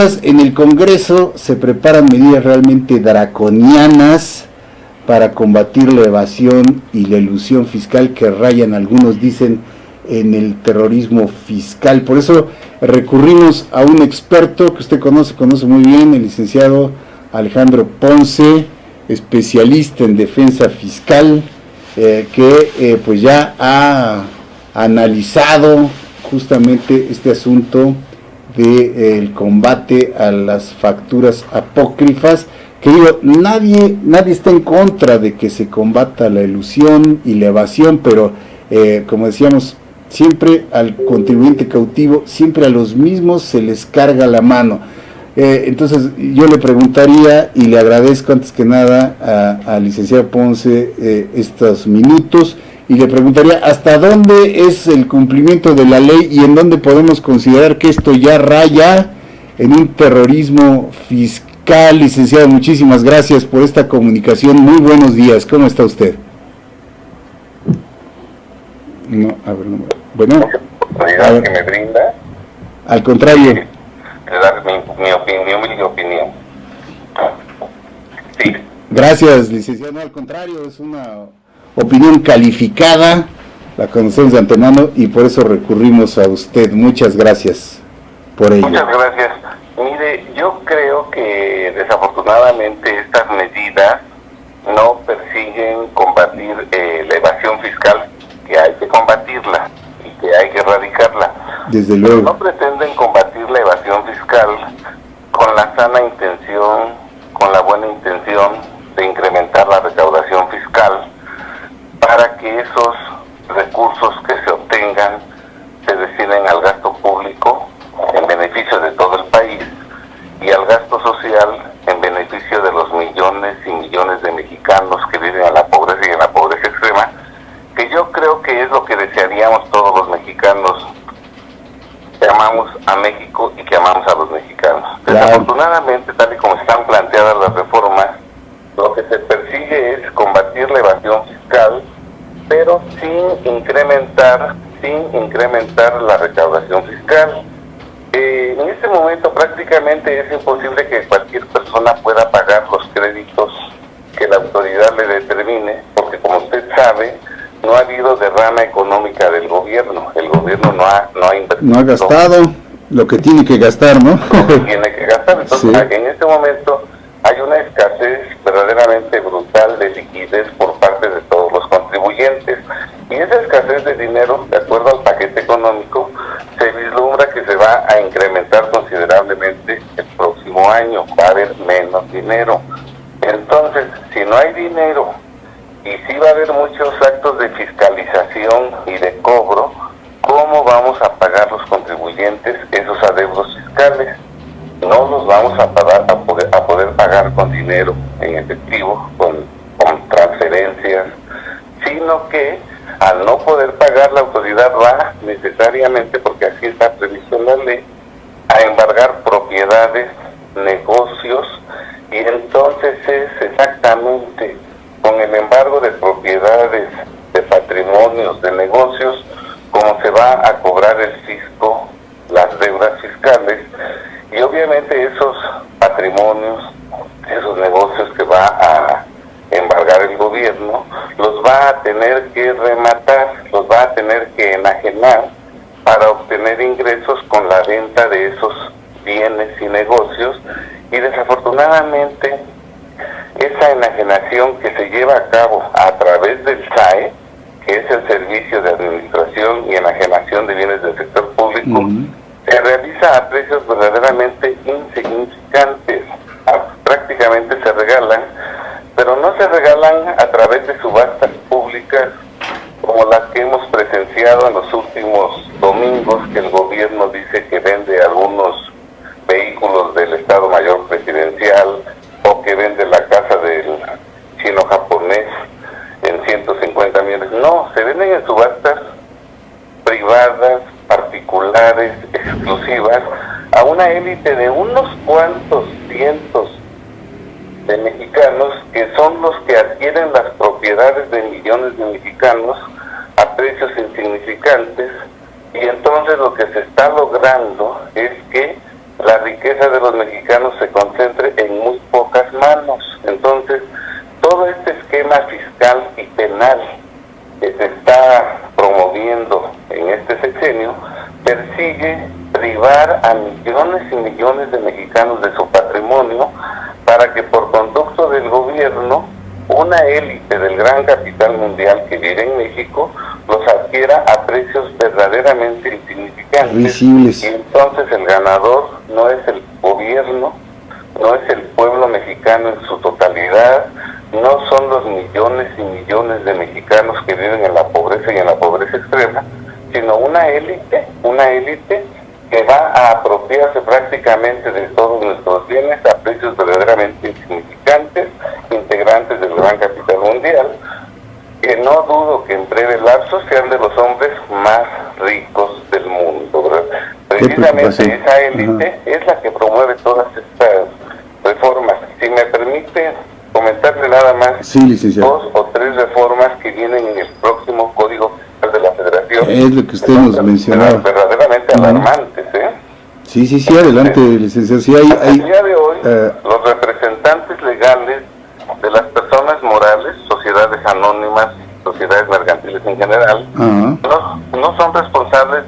mientras en el Congreso se preparan medidas realmente draconianas para combatir la evasión y la elusión fiscal que rayan, algunos dicen, en el terrorismo fiscal. Por eso recurrimos a un experto que usted conoce muy bien, el licenciado Alejandro Ponce, especialista en defensa fiscal, que pues ya ha analizado justamente este asunto del combate a las facturas apócrifas, que digo, nadie está en contra de que se combata la elusión y la evasión, pero como decíamos, siempre al contribuyente cautivo, siempre a los mismos se les carga la mano. Entonces yo le preguntaría, y le agradezco antes que nada al licenciado Ponce estos minutos, y le preguntaría hasta dónde es el cumplimiento de la ley y en dónde podemos considerar que esto ya raya en un terrorismo fiscal. Licenciado, muchísimas gracias por esta comunicación. Muy buenos días. ¿Cómo está usted? No, a ver, no. Bueno, a ver, que me brinda. Al contrario. De dar mi opinión. Sí. Gracias, licenciado. No, al contrario, es una opinión calificada, la conocemos de antemano y por eso recurrimos a usted. Muchas gracias por ello. Muchas gracias. Mire, yo creo que desafortunadamente estas medidas no persiguen combatir la evasión fiscal, que hay que combatirla y que hay que erradicarla. Desde luego. No pretenden combatir la evasión fiscal con la sana intención, con la buena intención de incrementar la recaudación fiscal, para que esos recursos que se obtengan se destinen al gasto público en beneficio de todo el país y al gasto social en beneficio de los millones y millones de mexicanos que viven en la pobreza y en la pobreza extrema, que yo creo que es lo que desearíamos todos los mexicanos que amamos a México y que amamos a los mexicanos. Desafortunadamente, tal y como están planteadas las reformas, lo que se persigue es combatir la evasión fiscal, pero sin incrementar la recaudación fiscal. En este momento prácticamente es imposible que cualquier persona pueda pagar los créditos que la autoridad le determine, porque como usted sabe, no ha habido derrama económica del gobierno. El gobierno no ha invertido. No ha gastado lo que tiene que gastar, ¿no? Lo que tiene que gastar. Entonces, sí, en este momento hay una escasez verdaderamente brutal de liquidez por parte de todos los contribuyentes. Y esa escasez de dinero, de acuerdo al paquete económico, se vislumbra que se va a incrementar considerablemente el próximo año. Va a haber menos dinero. Entonces, si no hay dinero y si va a haber muchos actos de fiscalización y de cobro, ¿cómo vamos a pagar los contribuyentes esos adeudos fiscales? No los vamos a poder pagar con dinero en efectivo, con transferencias, sino que al no poder pagar, la autoridad va necesariamente, porque así está previsto en la ley, a embargar propiedades, negocios, y entonces es exactamente con el embargo de propiedades, de patrimonios, de negocios, como se va a cobrar el fisco las deudas fiscales. Y obviamente esos patrimonios, esos negocios que va a embargar el gobierno, los va a tener que rematar, los va a tener que enajenar para obtener ingresos con la venta de esos bienes y negocios. Y desafortunadamente esa enajenación que se lleva a cabo a través del SAE, que es el Servicio de Administración y Enajenación de Bienes del Sector Público, se realiza a precios verdaderamente insignificantes. Prácticamente se regalan, pero no se regalan a través de subastas públicas como las que hemos presenciado en los últimos domingos, que el gobierno dice que vende algunos vehículos del Estado Mayor Presidencial, o que vende la casa del chino japonés en 150 millones. No, se venden en subastas privadas, particulares, exclusivas, a una élite de unos cuantos cientos de mexicanos, que son los que adquieren las propiedades de millones de mexicanos a precios insignificantes. Y entonces lo que se está logrando es que la riqueza de los mexicanos mexicanos se concentre en muy pocas manos. Entonces, todo este esquema fiscal y penal que se está promoviendo en este sexenio persigue privar a millones y millones de mexicanos de su patrimonio para que por conducto del gobierno una élite del gran capital mundial que vive en México los adquiera a precios verdaderamente insignificantes. Visibles. Y entonces el ganador no es el gobierno, no es el pueblo mexicano en su totalidad, no son los millones y millones de mexicanos que viven en la pobreza y en la pobreza extrema, sino una élite que va a apropiarse prácticamente de todos nuestros bienes a precios verdaderamente insignificantes, integrantes del gran capital mundial, que no dudo que en breve lapso sean de los hombres más ricos del mundo, ¿verdad? Precisamente esa élite es la que promueve todas estas reformas. Si me permite comentarle nada más, sí, licenciado, 2 o 3 reformas que vienen en el próximo Código Fiscal de la Federación. Es lo que usted nos mencionaba. Verdaderamente alarmantes, ¿eh? Sí, adelante, licenciado. Sí, el día de hoy, los representantes legales de las personas morales, sociedades anónimas, sociedades mercantiles en general, no son responsables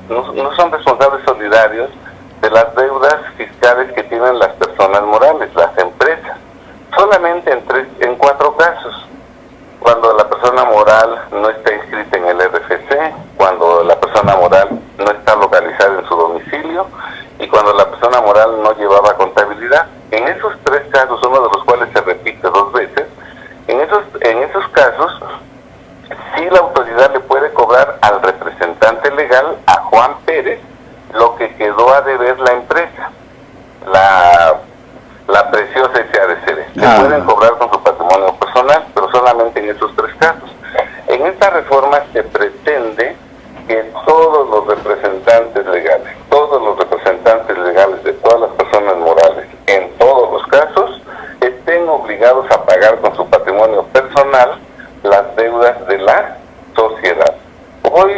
no son responsables solidarios de las deudas fiscales que tienen las personas morales, las empresas. Solamente en 4 casos: cuando la persona moral no está inscrita en el RFC, cuando la persona moral no está localizada en su domicilio y cuando la persona moral no llevaba contabilidad. En esos 3 casos, uno de los cuales se repite 2 veces, en esos casos sí la autoridad le puede cobrar al representante legal, a Juan Pérez, lo que quedó a deber la empresa, la preciosa SADCB. Se pueden cobrar con su patrimonio personal, pero solamente en esos 3 casos. En esta reforma se pretende que todos los representantes legales de todas las personas morales, en todos los casos, estén obligados a pagar con su patrimonio personal las deudas de la sociedad. Hoy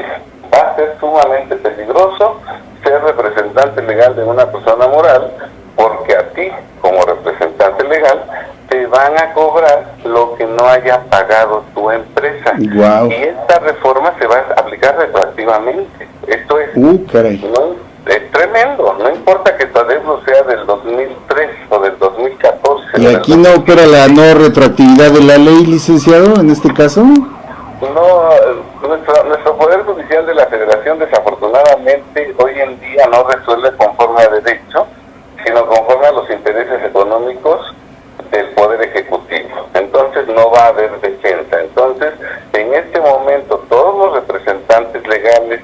va a ser sumamente peligroso ser representante legal de una persona moral, porque a ti, como representante legal, te van a cobrar lo que no haya pagado tu empresa. Wow. Y esta reforma se va a aplicar retroactivamente. Esto es, es tremendo. No importa que tu adeudo sea del 2003 o del 2014. ¿Y aquí no opera la no retroactividad de la ley, licenciado, en este caso? No, nuestro Poder Judicial de la Federación desafortunadamente hoy en día no resuelve conforme a derecho, sino conforme a los intereses económicos del Poder Ejecutivo. Entonces no va a haber defensa. Entonces, en este momento, todos los representantes legales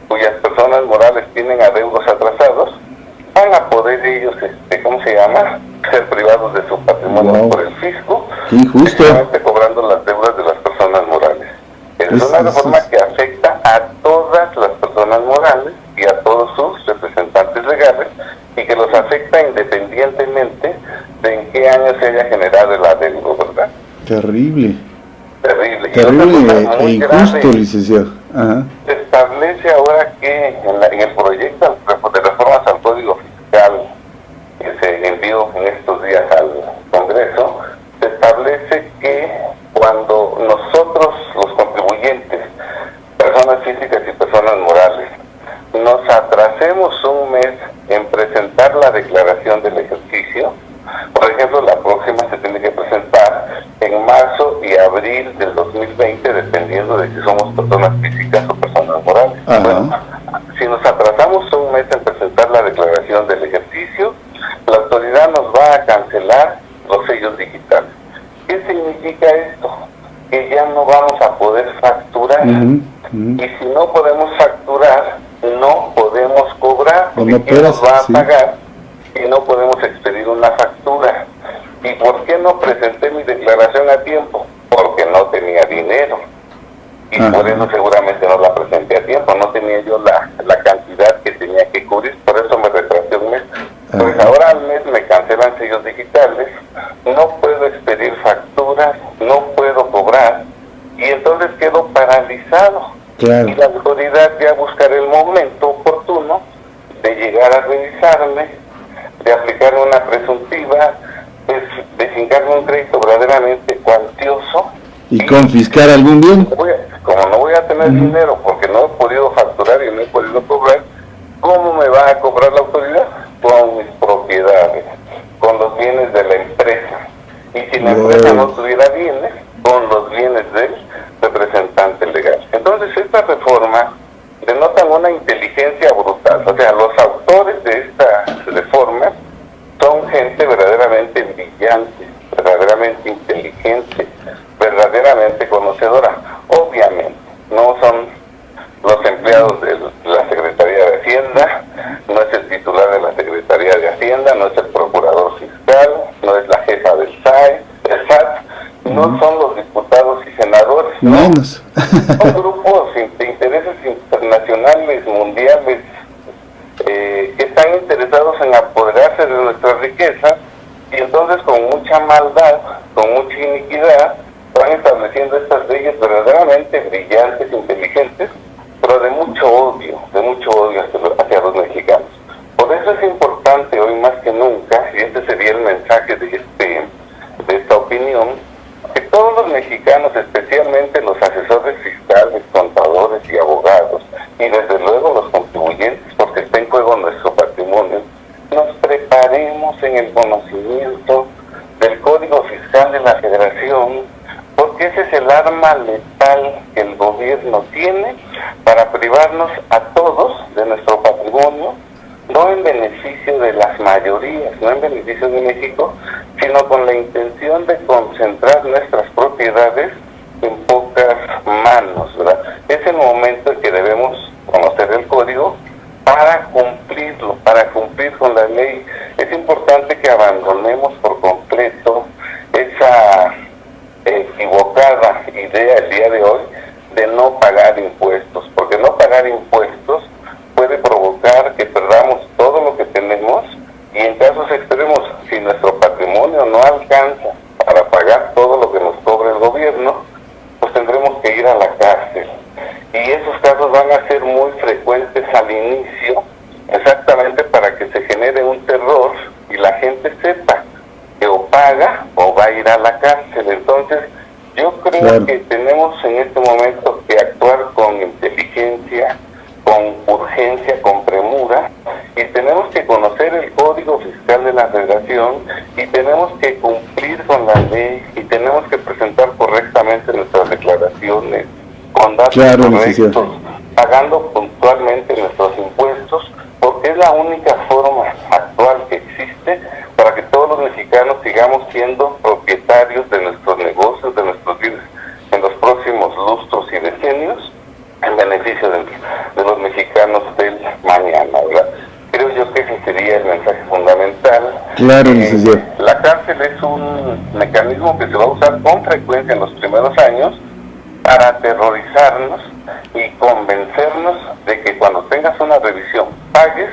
cuyas personas morales tienen adeudos atrasados, van a poder ellos, ser privados de su patrimonio por el fisco, justamente cobrando las deudas de las personas morales. Es una reforma que afecta a todas las personas morales y a todos sus representantes legales, y que los afecta independientemente de en qué año se haya generado el adeudo, ¿verdad? Terrible. Terrible E injusto, licenciado. Se establece ahora que en el proyecto de reformas al Código Fiscal que se envió en estos días al Congreso, se establece que cuando nosotros, los contribuyentes, personas físicas y personas morales, nos atrasemos un mes en presentar la declaración del ejercicio, por ejemplo, la próxima se tiene que presentar en marzo y abril del 2020, dependiendo de si somos personas físicas o personas morales. Bueno, si nos atrasamos un mes en presentar la declaración del ejercicio, la autoridad nos va a cancelar los sellos digitales. ¿Qué significa esto? Que ya no vamos a poder facturar. Y si no podemos facturar, no podemos cobrar, porque ¿quién nos va a pagar? Y no podemos expedir una factura. ¿Y por qué no presenté mi declaración a tiempo? Porque no tenía dinero. Y por eso seguramente no la presenté a tiempo. No tenía yo la cantidad que tenía que cubrir, por eso me retrasé un mes. Pues ahora al mes me cancelan sellos digitales, no puedo expedir facturas, no puedo cobrar, y entonces quedo paralizado. Y la autoridad ya buscará el momento oportuno de llegar a revisarme de aplicar una presuntiva, de fincarme un crédito verdaderamente cuantioso. Y confiscar algún bien. Como no voy a tener dinero porque no he podido facturar y no he podido cobrar, ¿cómo me va a cobrar la autoridad? Con mis propiedades, con los bienes de la empresa. Y si la empresa no tuviera bienes, con los bienes del representante legal. Entonces esta reforma denotan una inteligencia brutal. O sea, los autores de esta reforma son gente verdaderamente brillante, verdaderamente inteligente, verdaderamente conocedora. Obviamente, no son los empleados de la Secretaría de Hacienda, no es el titular de la Secretaría de Hacienda, no es el procurador fiscal, no es la jefa del SAT, no son los diputados y senadores, ¿no? Menos. Son grupos de intereses internacionales, mundiales, que están interesados en apoderarse de nuestras riquezas, y entonces con mucha maldad, con mucha iniquidad, van estableciendo estas leyes verdaderamente brillantes, inteligentes, pero de mucho odio hacia los mexicanos. Por eso es importante hoy más que nunca, y este sería el mensaje de esta opinión, que todos los mexicanos, especialmente los asesores fiscales, contadores y abogados, y desde luego los contribuyentes, porque está en juego nuestro patrimonio, nos preparemos en el conocimiento del Código Fiscal de la Federación, porque ese es el arma letal que el gobierno tiene para privarnos a todos de nuestro patrimonio, no en beneficio de las mayorías, no en beneficio de México, sino con la intención de concentrar nuestras propiedades en pocas manos, ¿verdad? Es el momento en que debemos conocer el código para cumplirlo, para cumplir con la ley. Es importante que abandonemos por completo esa equivocada idea el día de hoy de no pagar impuestos, porque no pagar impuestos puede provocar que perdamos todo lo que tenemos, y en casos extremos, si nuestro patrimonio no alcanza para pagar todo lo que nos cobra el gobierno, pues tendremos que ir a la cárcel. Y esos casos van a ser muy frecuentes al inicio, exactamente para que se genere un terror y la gente sepa que o paga o va a ir a la cárcel. Entonces, yo creo que tenemos en este momento que actuar con inteligencia, con urgencia, con premura, y tenemos que conocer el Código Fiscal de la Federación, y tenemos que cumplir con la ley, y tenemos que presentar correctamente nuestras declaraciones, con datos correctos, pagando puntualmente nuestros impuestos, porque es la única forma actual que existe para que todos los mexicanos sigamos siendo propietarios de nuestros negocios, de nuestros bienes en los próximos lustros y decenios, en beneficio de los mexicanos del mañana, ¿verdad? Creo yo que ese sería el mensaje fundamental. Claro, licenciado. La cárcel es un mecanismo que se va a usar con frecuencia en los primeros años para aterrorizarnos y convencernos de que cuando tengas una revisión pagues,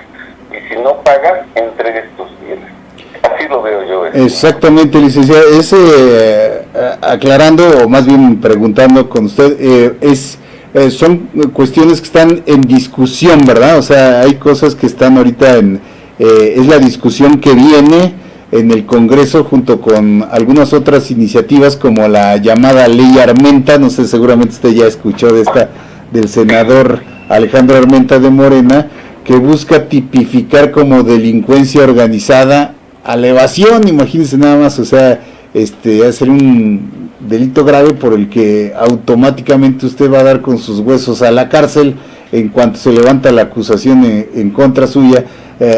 y si no pagas, entregues tus bienes. Así lo veo yo. Exactamente, licenciado. Aclarando, o más bien preguntando con usted, son cuestiones que están en discusión, ¿verdad? O sea, hay cosas que están ahorita es la discusión que viene en el Congreso junto con algunas otras iniciativas como la llamada Ley Armenta. No sé, seguramente usted ya escuchó de esta del senador Alejandro Armenta de Morena, que busca tipificar como delincuencia organizada a la evasión. Imagínense nada más, o sea, hacer un delito grave por el que automáticamente usted va a dar con sus huesos a la cárcel en cuanto se levanta la acusación en contra suya,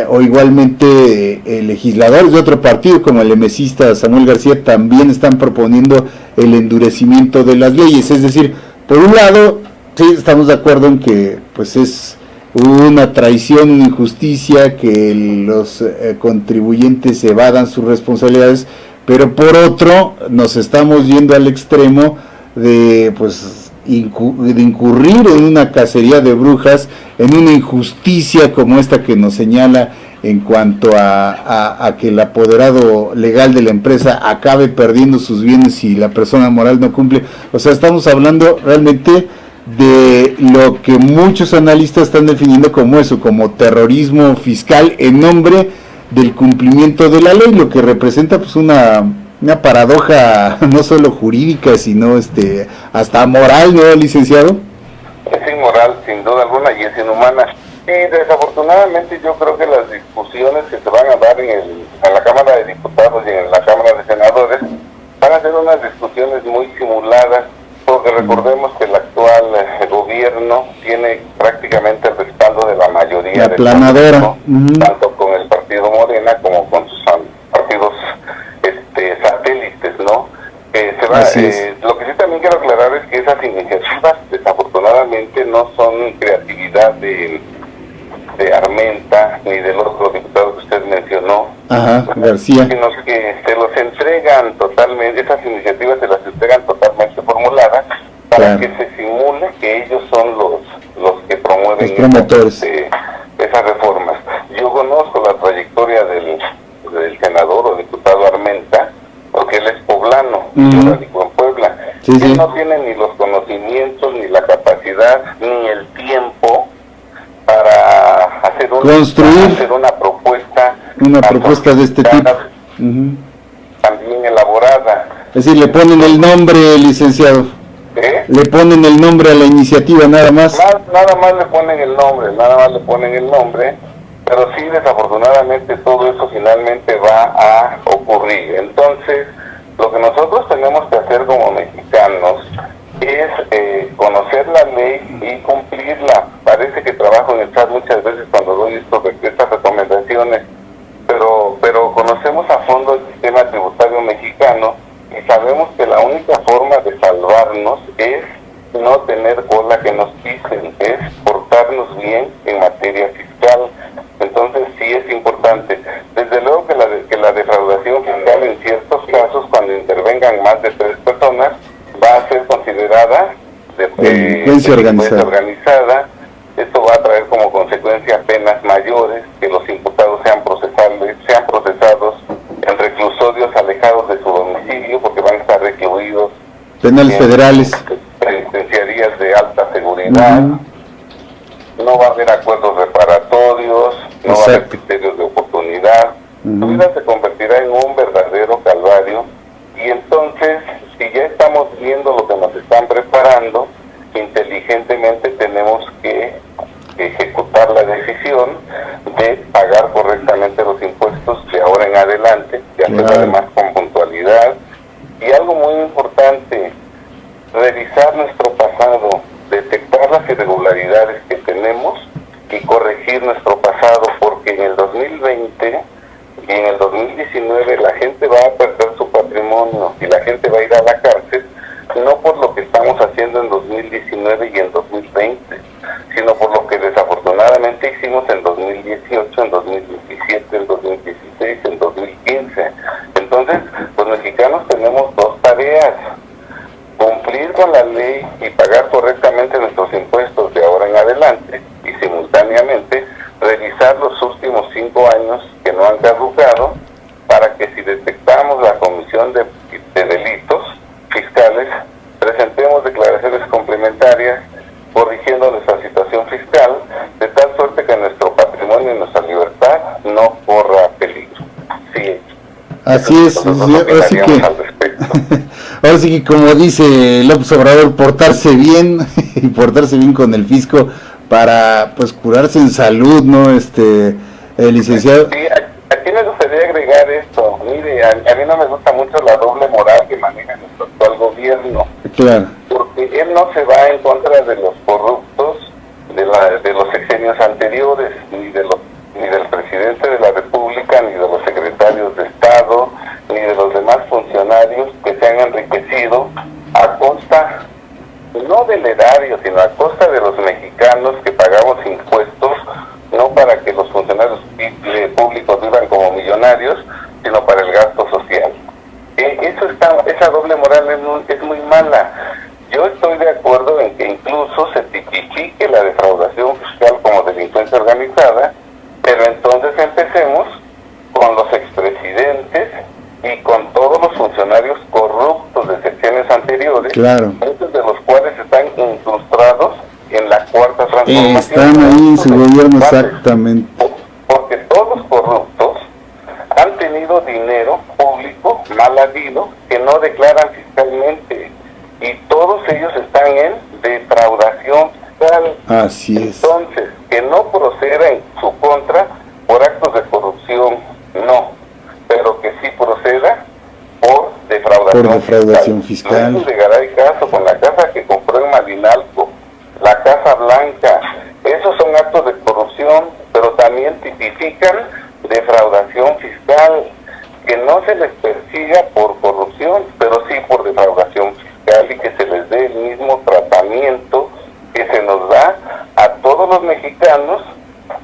o igualmente legisladores de otro partido como el emesista Samuel García también están proponiendo el endurecimiento de las leyes. Es decir, por un lado, sí, estamos de acuerdo en que pues es una traición, una injusticia que los contribuyentes evadan sus responsabilidades, pero por otro nos estamos yendo al extremo de incurrir en una cacería de brujas, en una injusticia como esta que nos señala en cuanto a que el apoderado legal de la empresa acabe perdiendo sus bienes si la persona moral no cumple. O sea, estamos hablando realmente de lo que muchos analistas están definiendo como eso, como terrorismo fiscal en nombre del cumplimiento de la ley, lo que representa pues una paradoja no solo jurídica, sino hasta moral, ¿no, licenciado? Es inmoral, sin duda alguna, y es inhumana. Y desafortunadamente yo creo que las discusiones que se van a dar en la Cámara de Diputados y en la Cámara de Senadores van a ser unas discusiones muy simuladas, porque recordemos que el actual gobierno tiene prácticamente el respaldo de la mayoría la planadora, tanto con el partido Morena como con sus partidos satélites, ¿no? Lo que sí también quiero aclarar es que esas iniciativas desafortunadamente no son creatividad de Armenta ni del otro diputado que usted mencionó, García, sino que se los entregan totalmente, esas iniciativas se las entregan totalmente formuladas para que se simule que ellos son los que promueven esas reformas. Yo conozco la trayectoria del senador o diputado Armenta, porque él es poblano, yo radico en Puebla. Él no tiene ni los conocimientos, ni la capacidad, ni el tiempo para hacer una propuesta de este tipo, también elaborada. Es decir, le ponen el nombre, licenciado. Le ponen el nombre a la iniciativa, nada más. Nada más le ponen el nombre, pero sí, desafortunadamente todo eso finalmente va a ocurrir. Entonces, lo que nosotros tenemos que hacer como mexicanos es conocer la ley y cumplirla. Parece que trabajo en el chat muchas veces cuando doy estas recomendaciones, pero conocemos a fondo el sistema tributario mexicano y sabemos que la única forma de salvarnos es no tener cola que nos pisen, es portarnos bien en materia fiscal. Entonces sí es importante. Desde luego que la defraudación fiscal en ciertos casos, cuando intervengan más de 3 personas, va a ser considerada delincuencia organizada. Esto va a traer como consecuencia penas mayores, que los imputados sean procesados en reclusorios alejados de su domicilio, porque van a estar recluidos penales federales, penitenciarías de alta seguridad. No va a haber acuerdos reparatorios, no va a haber criterios de oportunidad. Su vida se convertirá en un verdadero calvario. Y entonces, si ya estamos viendo lo que nos están preparando, inteligentemente tenemos que ejecutar la decisión de pagar correctamente los impuestos de ahora en adelante, y hacer además con puntualidad. Y algo muy importante, revisar nuestro pasado, detectar las irregularidades que tenemos y corregir nuestro pasado, porque en el 2020 y en el 2019 la gente va a perder su patrimonio y la gente va a ir a la cárcel, no por lo que estamos haciendo en 2019 y en 2020, sino por lo que desafortunadamente hicimos en 2018, en 2017, en 2016, en 2015. Entonces, los mexicanos tenemos dos tareas: cumplir con la ley y pagar correctamente nuestros impuestos de ahora en adelante, y simultáneamente revisar los últimos 5 años que no han caducado, para que si detectamos la comisión de delitos fiscales, presentemos declaraciones complementarias corrigiendo nuestra situación fiscal, de tal suerte que nuestro patrimonio y nuestra libertad no corra peligro. Sí. Así es, ahora sí que como dice López Obrador, portarse bien y portarse bien con el fisco para pues curarse en salud, ¿no? Licenciado. Sí, aquí me gustaría agregar esto. Mire, a mí no me gusta mucho la doble moral que maneja nuestro actual gobierno. Claro. Porque él no se va en contra de los corruptos de los sexenios anteriores, ni del presidente de la República, ni de los secretarios de Estado, ni de los demás funcionarios que se han enriquecido a costa, no del erario, sino a costa de los mexicanos que pagamos impuestos, no para que los funcionarios públicos vivan como millonarios, sino para el gasto social. Esa doble moral es muy mala. Yo estoy de acuerdo en que incluso se tipifique la defraudación fiscal como delincuencia organizada, pero entonces empecemos con los expresidentes y con todos los funcionarios corruptos de secciones anteriores, muchos de los cuales están incrustados en la cuarta transformación. Están ahí en su gobierno, exactamente. Porque todos los corruptos dinero público mal habido que no declaran fiscalmente, y todos ellos están en defraudación fiscal. Así es. Entonces, que no proceda en su contra por actos de corrupción, no, pero que sí proceda por defraudación fiscal. Luis Videgaray Caso, con la casa que compró en Malinalco, la Casa Blanca, esos son actos de corrupción, pero también tipifican defraudación fiscal, que no se les persiga por corrupción, pero sí por defraudación fiscal, y que se les dé el mismo tratamiento que se nos da a todos los mexicanos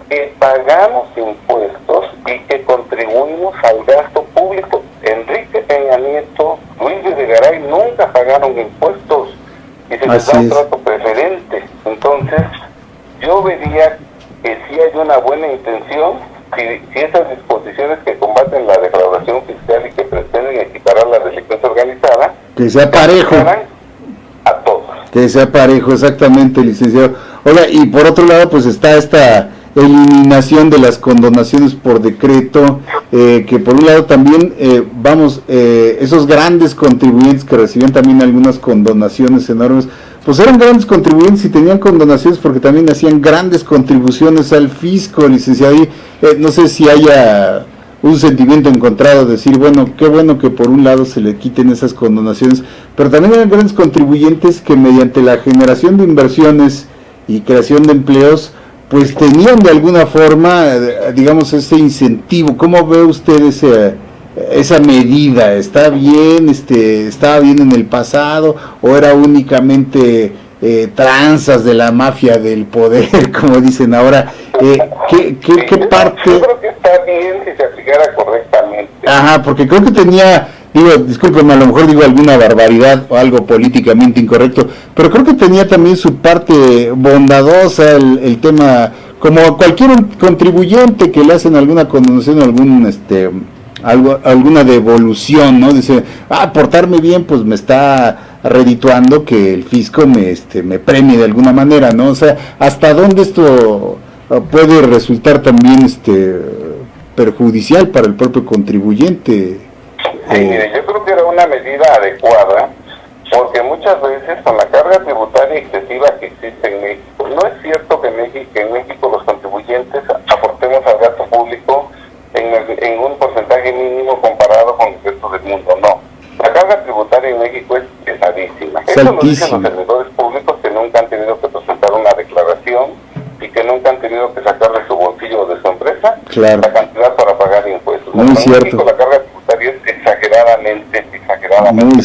que pagamos impuestos y que contribuimos al gasto público. Enrique Peña Nieto, Luis Videgaray nunca pagaron impuestos y se les da un trato preferente. Entonces, yo vería que sí hay una buena intención, si esas disposiciones que combaten la defraudación fiscal y que pretenden equiparar la delincuencia organizada, que sea parejo a todos. Que sea parejo, exactamente, licenciado. Oiga, y por otro lado, pues está esta eliminación de las condonaciones por decreto, que por un lado también, esos grandes contribuyentes que recibían también algunas condonaciones enormes, pues eran grandes contribuyentes y tenían condonaciones porque también hacían grandes contribuciones al fisco, licenciado. Y no sé si haya un sentimiento encontrado, decir, bueno, qué bueno que por un lado se le quiten esas condonaciones, pero también eran grandes contribuyentes que mediante la generación de inversiones y creación de empleos, pues tenían de alguna forma, digamos, ese incentivo. ¿Cómo ve usted esa medida? ¿Está bien? ¿Estaba bien en el pasado? ¿O era únicamente tranzas de la mafia del poder, como dicen ahora? ¿Qué parte? Yo creo que está bien si se aplicara correctamente. Ajá, porque creo que tenía, discúlpenme, a lo mejor digo alguna barbaridad o algo políticamente incorrecto, pero creo que tenía también su parte bondadosa el tema, como cualquier contribuyente que le hacen alguna condonación o alguna devolución, ¿no? Dice, portarme bien, pues me está redituando que el fisco me premie de alguna manera, ¿no? O sea, ¿hasta dónde esto puede resultar también perjudicial para el propio contribuyente? Sí, mire, yo creo que era una medida adecuada, porque muchas veces con la carga tributaria excesiva que existe en México, no es cierto que en México los contribuyentes aportemos al gasto público en un porcentaje mínimo comparado con el resto del mundo, no. La carga tributaria en México es pesadísima. Eso lo dicen los servidores públicos que nunca han tenido que presentar una declaración y que nunca han tenido que sacar de su bolsillo o de su empresa la cantidad para pagar impuestos. Muy cierto. En México la carga tributaria es exageradamente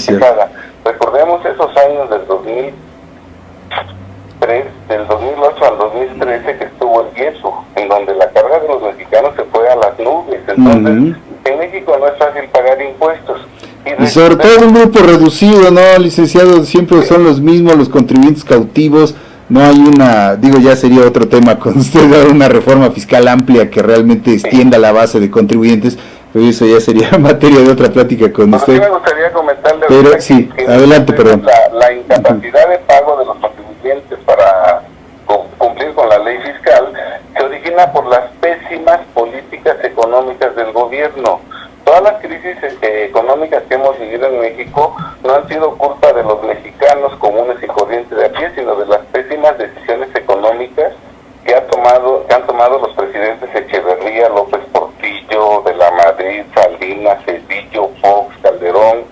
pesada. Recordemos esos años del 2008 al 2013 que estuvo el yeso, en donde la carga de los mexicanos se fue a las nubes. Entonces, en México no es fácil pagar impuestos. Y sobre todo un grupo reducido, ¿no, licenciado? Siempre son los mismos, los contribuyentes cautivos. No hay ya sería otro tema con usted, dar una reforma fiscal amplia que realmente extienda la base de contribuyentes, pero eso ya sería materia de otra plática con usted. A mí me gustaría comentarle, pero sí, adelante, perdón. La incapacidad de pago de los contribuyentes para cumplir con la ley fiscal se origina por las pésimas políticas económicas del gobierno. Todas las crisis económicas que hemos vivido en México no han sido culpa de los mexicanos comunes y corrientes de a pie, sino de las pésimas decisiones económicas que han tomado los presidentes Echeverría, López Portillo, de la Madrid, Salinas, Cedillo, Fox, Calderón,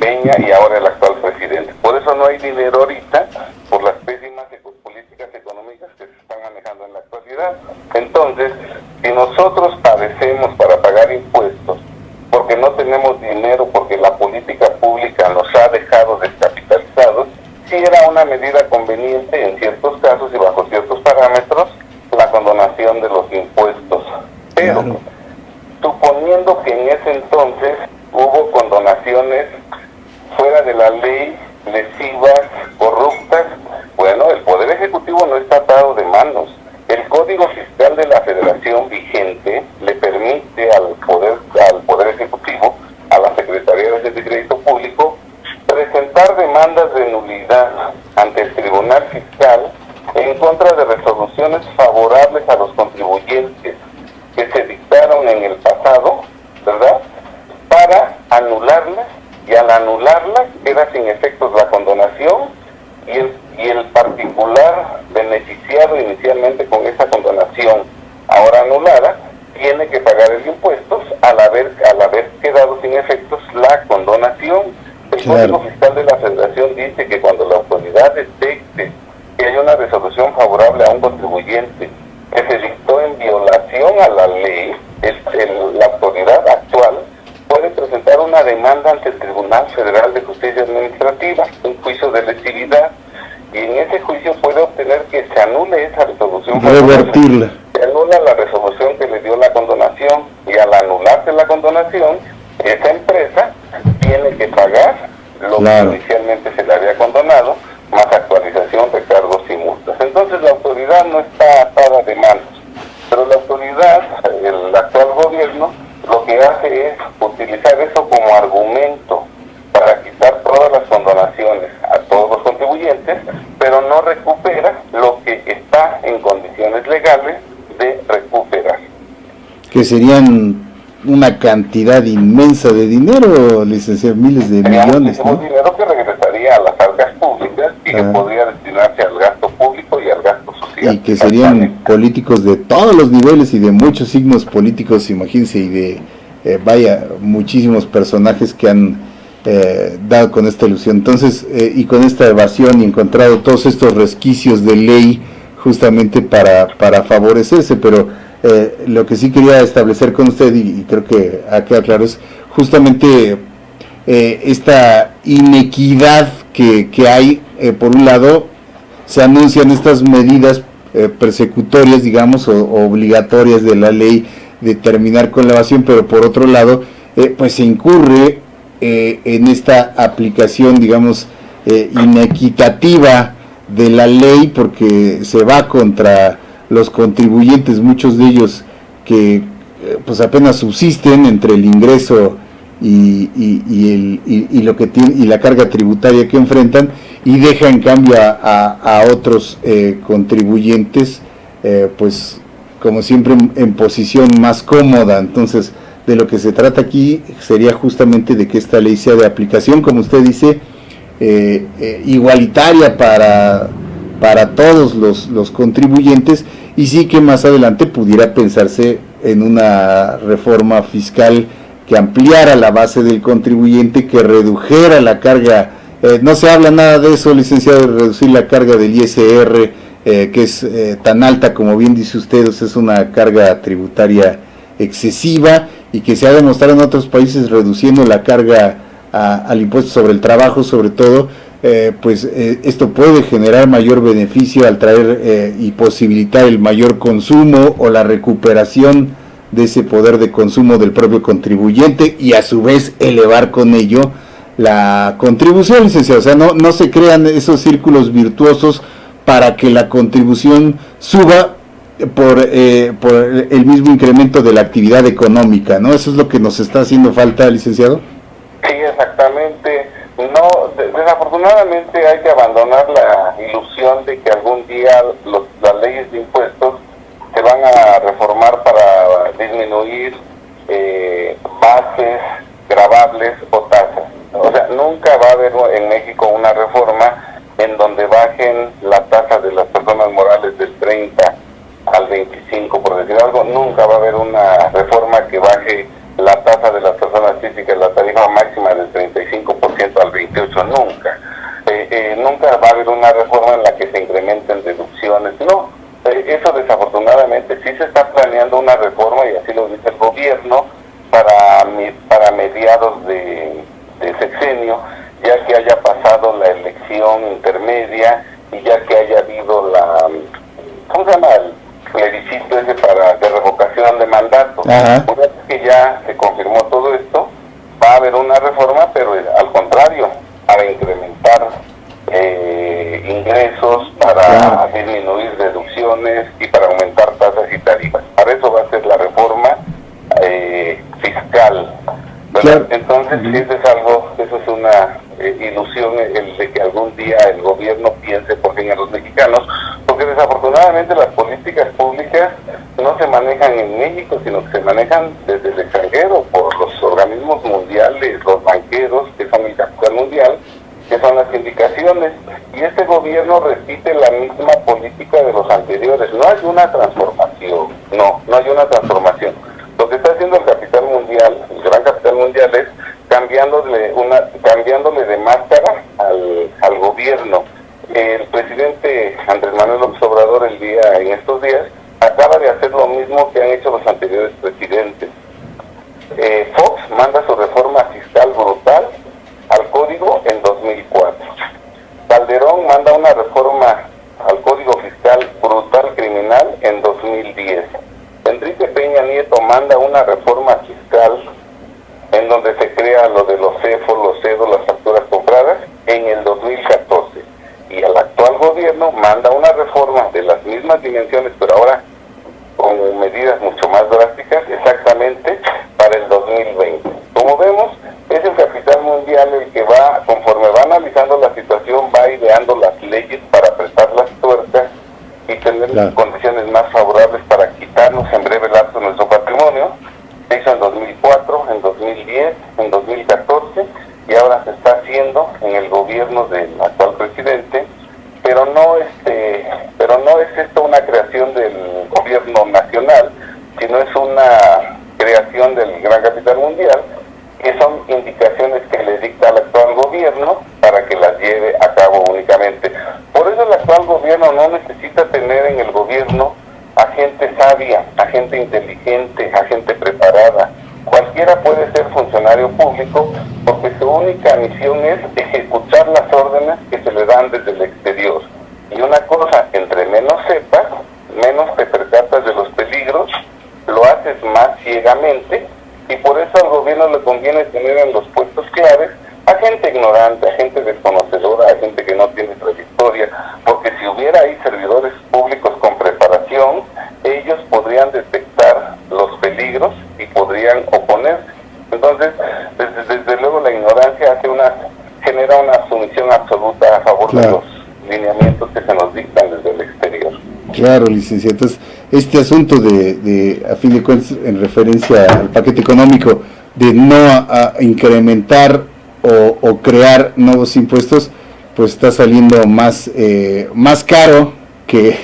Peña y ahora el actual presidente. Por eso no hay dinero ahorita, por las pésimas políticas económicas que se están manejando en la actualidad. Entonces, si nosotros padecemos para pagar impuestos, porque no tenemos dinero, porque la política pública nos ha dejado descapitalizados, sí era una medida conveniente en ciertos casos y bajo ciertos parámetros la condonación de los impuestos. Pero, suponiendo que en ese entonces hubo condonaciones fuera de la ley, lesivas, corruptas, bueno, el Poder Ejecutivo no está atado de manos. El Código Fiscal de la Federación vigente le permite al Poder Ejecutivo, a la Secretaría de Crédito Público, presentar demandas de nulidad ante el Tribunal Fiscal en contra de resoluciones favorables a los contribuyentes que se dictaron en el pasado, ¿verdad? para anularlas, y al anularlas queda sin efectos la condonación, y el particular beneficiado inicialmente con esa condonación ahora anulada tiene que pagar el impuesto al haber quedado sin efectos la condonación. El Código Fiscal de la Federación dice que cuando la autoridad detecte que hay una resolución favorable a un contribuyente que se dictó en violación a la ley, la autoridad actual puede presentar una demanda ante el Tribunal Federal de Justicia Administrativa, un juicio de lesividad, y en ese juicio puede obtener que se anule esa resolución revertirla. Se anula la resolución que le dio la condonación, y al anularse la condonación, esa empresa tiene que pagar lo que inicialmente se le había condonado, más actualización, recargos y multas. Entonces la autoridad no está atada de manos, pero la autoridad, el actual gobierno, lo que hace es utilizar eso como argumento para quitar todas las condonaciones a todos los contribuyentes, pero no recupera lo que está en condiciones legales de recuperar. Que serían una cantidad inmensa de dinero, licenciado, miles de millones, ¿no? Dinero que regresaría a las arcas públicas y que podría destinarse al gasto público y al gasto social. Y que serían políticos de todos los niveles y de muchos signos políticos, imagínense, y de, muchísimos personajes que han dado con esta ilusión. Entonces, y con esta evasión y encontrado todos estos resquicios de ley justamente para favorecerse, pero lo que sí quería establecer con usted, y creo que ha quedado claro, es justamente esta inequidad que hay. Por un lado, se anuncian estas medidas persecutorias, digamos, o obligatorias de la ley de terminar con la evasión, pero por otro lado, pues se incurre en esta aplicación, digamos, inequitativa de la ley, porque se va contra los contribuyentes, muchos de ellos que pues apenas subsisten entre el ingreso y lo que tiene, y la carga tributaria que enfrentan, y deja en cambio a otros contribuyentes pues como siempre en posición más cómoda. Entonces, de lo que se trata aquí sería justamente de que esta ley sea de aplicación, como usted dice, igualitaria para todos los contribuyentes, y sí que más adelante pudiera pensarse en una reforma fiscal que ampliara la base del contribuyente, que redujera la carga. No se habla nada de eso, licenciado, de reducir la carga del ISR, que es tan alta, como bien dice usted, es una carga tributaria excesiva, y que se ha demostrado en otros países reduciendo la carga al impuesto sobre el trabajo, sobre todo. Esto puede generar mayor beneficio al traer y posibilitar el mayor consumo o la recuperación de ese poder de consumo del propio contribuyente, y a su vez elevar con ello la contribución, licenciado. O sea, no se crean esos círculos virtuosos para que la contribución suba por el mismo incremento de la actividad económica, ¿no? Eso es lo que nos está haciendo falta, licenciado. Sí, exactamente. No, desafortunadamente hay que abandonar la ilusión de que algún día las leyes de impuestos se van a reformar para disminuir bases gravables o tasas. O sea, nunca va a haber en México una reforma en donde bajen la tasa de las personas morales del 30 al 25, por decir algo. Nunca va a haber una reforma que baje la tasa de las personas físicas, la tarifa máxima del 35% al 28%, nunca. Nunca va a haber una reforma en la que se incrementen deducciones, no. Eso desafortunadamente sí se está planeando una reforma, y así lo dice el gobierno, para mediados de sexenio, ya que haya pasado la elección intermedia y ya que haya habido ¿cómo se llama? El plebiscito ese de revocación de mandato. Una vez que ya se confirmó todo esto, va a haber una reforma, pero al contrario, para incrementar ingresos, para disminuir deducciones y para aumentar tasas y tarifas. Para eso va a ser la reforma fiscal. Claro. Entonces, eso es una ilusión, el de que algún día el gobierno piense por fin en los mexicanos, porque desafortunadamente las políticas públicas no se manejan en México, sino que se manejan desde el extranjero por los organismos organismos mundiales, los banqueros, que son el capital mundial, que son las indicaciones, y este gobierno repite la misma política de los anteriores. No hay una transformación, no hay una transformación. Lo que está haciendo el capital mundial, el gran capital mundial, es cambiándole de máscara al gobierno. El presidente Andrés Manuel López Obrador en estos días acaba de hacer lo mismo que han hecho los anteriores presidentes. Fox manda su reforma fiscal brutal al código en 2004. Calderón manda una reforma al código fiscal brutal criminal en 2010. Enrique Peña Nieto manda una reforma fiscal en donde se crea lo de los CEFO, los CEDO, las facturas compradas en el 2014. Y el actual gobierno manda una reforma de las mismas dimensiones, pero ahora con medidas mucho más drásticas, exactamente para el 2020. Como vemos, es el capital mundial el que va, conforme va analizando la situación, va ideando las leyes para apretar las tuercas y tener condiciones más favorables para quitarnos en breve lapso nuestro patrimonio. Se hizo en 2004, en 2010, en 2014 y ahora se está haciendo en el gobierno del actual presidente, pero no es esto una creación del gobierno nacional, sino es una creación del gran capital mundial, que son indicaciones que le dicta al actual gobierno para que las lleve a cabo únicamente. Por eso el actual gobierno no necesita tener en el gobierno a gente sabia, a gente inteligente, a gente preparada. Cualquiera puede ser funcionario público porque su única misión es ejecutar las órdenes que se le dan desde el exterior. Y una cosa, entre menos sepas, menos te percatas de los peligros, lo haces más ciegamente, y por eso al gobierno le conviene tener en los puestos claves a gente ignorante, a gente desconocedora, a gente que no tiene trayectoria, porque si hubiera ahí servidores públicos con preparación, ellos podrían detectar los peligros y podrían oponerse. Entonces, desde luego la ignorancia genera una sumisión absoluta a favor de los lineamientos que se nos dictan desde el exterior. Claro, licenciado. Entonces, este asunto a fin de cuentas, en referencia al paquete económico, de no incrementar o crear nuevos impuestos, pues está saliendo más caro que,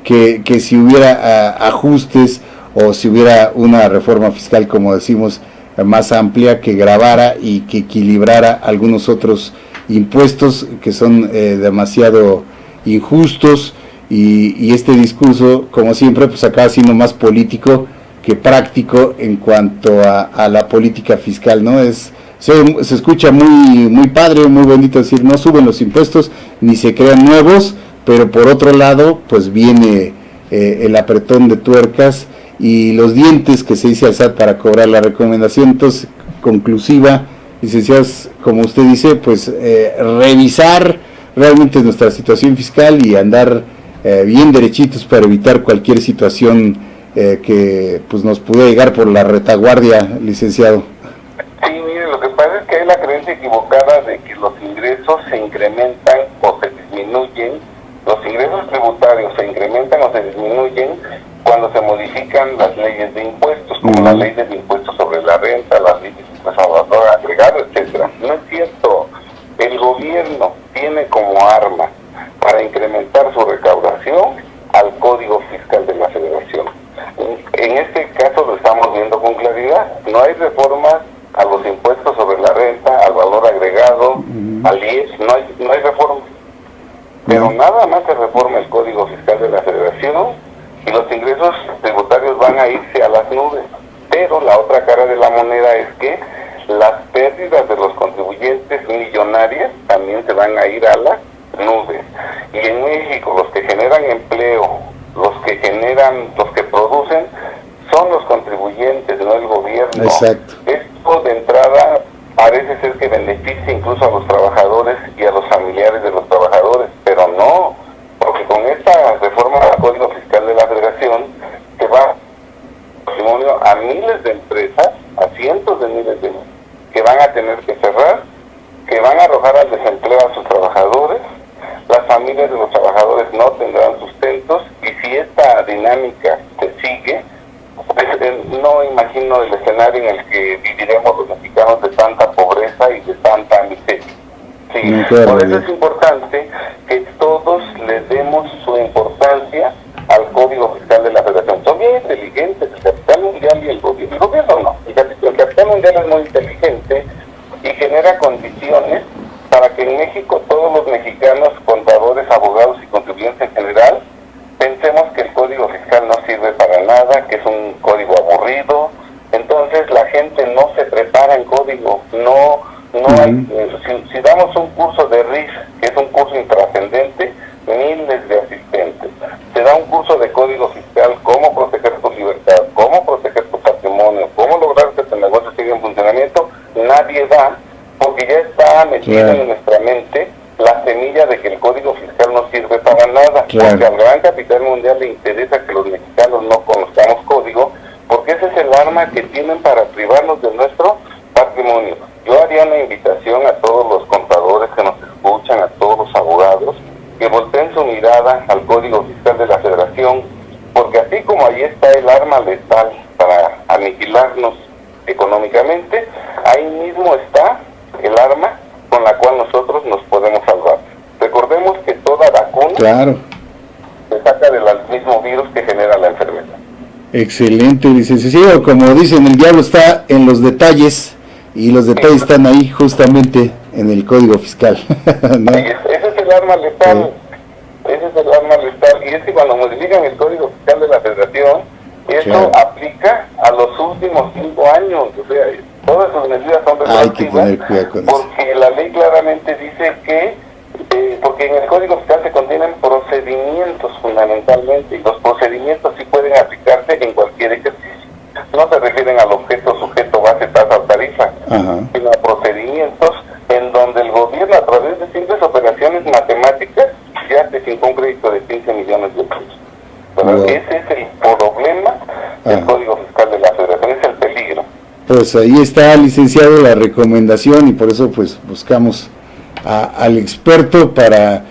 que si hubiera ajustes o si hubiera una reforma fiscal, como decimos, más amplia, que gravara y que equilibrara algunos otros impuestos que son demasiado injustos, y este discurso, como siempre, pues acaba siendo más político que práctico en cuanto a la política fiscal, ¿no? Se escucha muy padre, muy bonito decir no suben los impuestos ni se crean nuevos, pero por otro lado pues viene el apretón de tuercas y los dientes que se dice al SAT para cobrar la recomendación. Entonces, conclusiva, licenciados, como usted dice, pues revisar realmente nuestra situación fiscal y andar bien derechitos para evitar cualquier situación que pues nos pudiera llegar por la retaguardia, licenciado. Sí, mire, lo que pasa es que hay la creencia equivocada de que los ingresos se incrementan o se disminuyen, los ingresos tributarios se incrementan o se disminuyen cuando se modifican las leyes de impuestos, como la ley del impuesto sobre la renta, las leyes de impuesto a valor agregado, etcétera. No es cierto. El gobierno tiene como arma para incrementar su recaudación al Código Fiscal de la Federación. En este caso lo estamos viendo con claridad. No hay reformas a los impuestos sobre la renta, al valor agregado, al IES, no hay reforma. Pero nada más se reforma el Código Fiscal de la Federación y los ingresos tributarios van a irse a las nubes. Pero la otra cara de la moneda es que las pérdidas de los contribuyentes millonarias también se van a ir a las nubes. Y en México los que generan empleo, los que producen, son los contribuyentes, no el gobierno. Exacto. Esto de entrada parece ser que beneficia incluso a los trabajadores y a los familiares de los trabajadores, pero no, porque con esta reforma del Código Fiscal de la Federación se va patrimonio a miles de empresas, a cientos de miles de empresas, que van a tener que cerrar, que van a arrojar al desempleo a sus trabajadores, las familias de los trabajadores no tendrán sustentos, y si esta dinámica se sigue, Pues, no imagino el escenario en el que viviremos los mexicanos de tanta pobreza y de tanta miseria. Sí, por eso es importante que todos le demos su importancia al Código Fiscal de la Federación. Son bien inteligentes, el capital mundial y el gobierno no. El capital mundial es muy inteligente y genera condiciones para que en México todos los mexicanos, contadores, abogados y contribuyentes en general, pensemos que el Código Fiscal no sirve para nada, que es un código aburrido. Entonces la gente no se prepara en código, no hay, si damos un curso de RIF, que es un curso intrascendente, miles de asistentes. Se da un curso de Código Fiscal, cómo proteger tu libertad, cómo proteger tu patrimonio, cómo lograr que tu negocio siga en funcionamiento. Nadie da, porque ya está metida en nuestra mente la semilla de que el Código Fiscal no sirve para nada, porque al gran capital mundial le interesa que los mexicanos no conozcamos código, porque ese es el arma que tienen para privarnos de nuestro patrimonio. Yo haría una invitación a todos los contadores que nos escuchan, a todos los abogados, que volteen su mirada al Código Fiscal de la Federación, porque así como ahí está el arma letal para aniquilarnos económicamente, ahí mismo está el arma con la cual nosotros nos podemos salvar. Recordemos que toda vacuna se saca del mismo virus que genera la enfermedad. Excelente, licenciado. Como dicen, el diablo está en los detalles, y los detalles están ahí justamente en el Código Fiscal. ¿No? Sí, ese es el arma letal. Ese es el arma letal. Y es que cuando modifican el Código Fiscal de la Federación, eso aplica a los últimos 5 años. O sea, todas sus medidas son retroactivas, porque la ley claramente dice que, porque en el Código Fiscal se contienen procedimientos fundamentalmente, y los procedimientos sí pueden aplicarse en cualquier ejercicio. No se refieren al objeto, sujeto, base, tasa o tarifa, sino a procedimientos en donde el gobierno, a través de simples operaciones matemáticas, ya te fijó un crédito de 15 millones de pesos. Pero ese es el problema del Código Fiscal de la Federación, es el peligro. Pues ahí está, licenciado, la recomendación, y por eso pues buscamos al experto para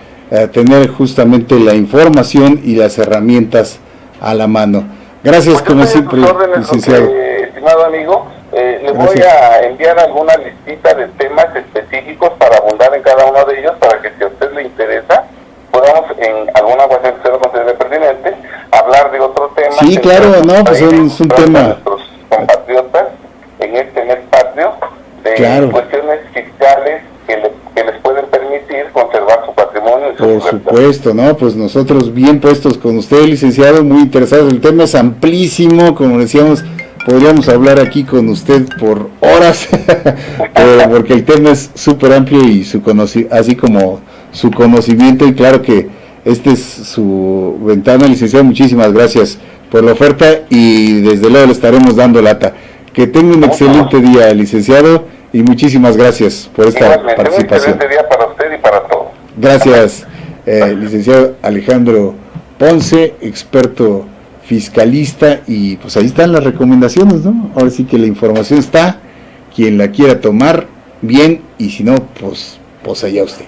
tener justamente la información y las herramientas a la mano. Gracias, pues como siempre, licenciado. Estimado amigo, le voy a enviar alguna listita de temas específicos para abundar en cada uno de ellos, para que si a usted le interesa, podamos en alguna ocasión que se lo considere pertinente, hablar de otro tema. Sí, claro, no, pues es un tema. Nuestros compatriotas en este mes patrio, de cuestiones fiscales que les pueden permitir conservar su patrimonio y su libertad. Por supuesto, ¿no? Pues nosotros bien puestos con usted, licenciado, muy interesados. El tema es amplísimo, como decíamos, podríamos hablar aquí con usted por horas, porque el tema es súper amplio y así como su conocimiento, y claro que este es su ventana, licenciado. Muchísimas gracias por la oferta y desde luego le estaremos dando lata. Que tenga un excelente día, licenciado, y muchísimas gracias por esta participación. Un excelente día para usted y para todos. Gracias, licenciado Alejandro Ponce, experto fiscalista, y pues ahí están las recomendaciones, ¿no? Ahora sí que la información está, quien la quiera tomar, bien, y si no, pues allá usted.